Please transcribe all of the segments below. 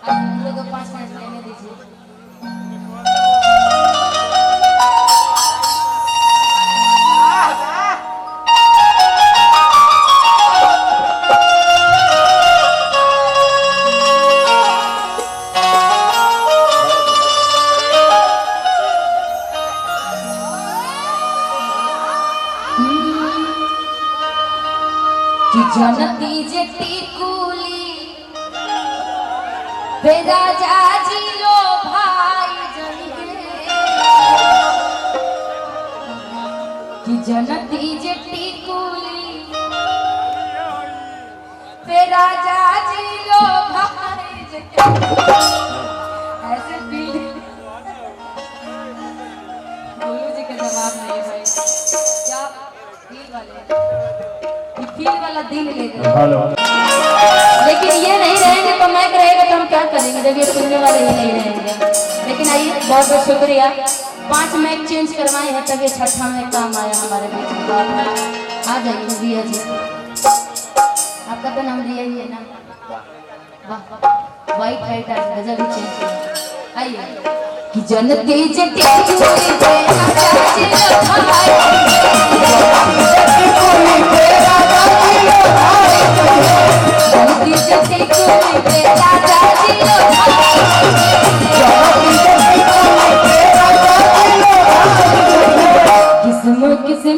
अब हम लोग को 5 मिनट लेने दीजिए। कि जनती जेटी कुली बेरा जाजी लो भाई जनिगे कि जनती जेटी कुली बेरा जाजी लो भाई ऐसे फील बोलू जी का जवाब नहीं है भाई क्या फील वाला दिल ले गए। लेकिन ये नहीं रहेंगे तो मैक रहेगा तो हम क्या करेंगे जब ये सुनने वाले ही नहीं रहेंगे। लेकिन आइए बहुत बहुत शुक्रिया 5 मैक चेंज करवाए हैं तब ये छठा मैक काम आया हमारे बीच में। आ जाइए रिया जी आपका तो नाम रिया ही है ना। वाह वाइट हाइट आज गजब ही चेंज किया। आइए कि जनती जटी किस्म किस्म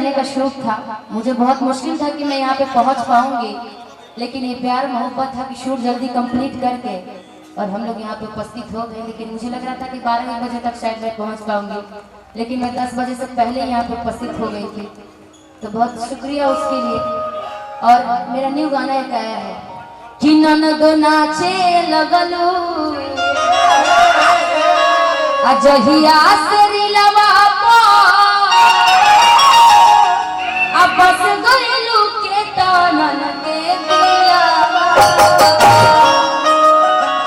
गाने का शौक था। मुझे बहुत मुश्किल था कि मैं यहाँ पे पहुँच पाऊंगी, लेकिन ये प्यार मोहब्बत था कि शूट जल्दी कंप्लीट करके और हम लोग यहाँ पे उपस्थित हो गए। लेकिन मुझे लग रहा था कि 12-1 बजे तक शायद मैं पहुँच पाऊंगी, लेकिन मैं 10 बजे से पहले यहाँ पे उपस्थित हो गई थी। तो बहुत शुक्रिया उसके लिए। और मेरा न्यू गाना एक आया है कि ननदो नाचे लगलू अजहिया सरिलवा अब बस गइलू के तनन के दिलवा।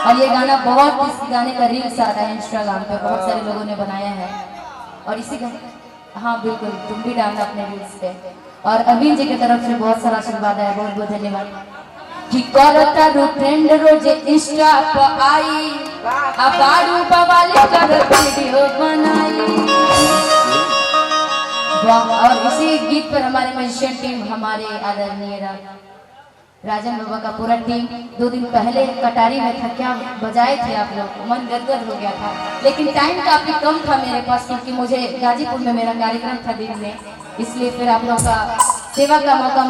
और ये गाना बहुत, इस गाने का रील्स आ रहा है इंस्टाग्राम पे, बहुत सारे लोगों ने बनाया है। और इसी गाने, हाँ बिल्कुल, तुम भी डालना अपने रील्स पे। और अभिन जी की तरफ से बहुत सारा आशीर्वाद है, बहुत बहुत धन्यवाद। कि करता रो ट्रेंड रोज इंस्टा पर आई अब बारू बवाले कर वीडियो बनाई। और इसी गीत पर हमारे म्यूजिशियन टीम, हमारे आदरणीय राजन बाबा का पूरा टीम 2 दिन पहले कटारी में था, क्या बजाए थे आप लोग, मन गदगद हो गया था। लेकिन टाइम काफी कम था मेरे पास, क्योंकि मुझे गाजीपुर में मेरा कार्यक्रम था दिन में, इसलिए फिर आप लोगों का सेवा का मौका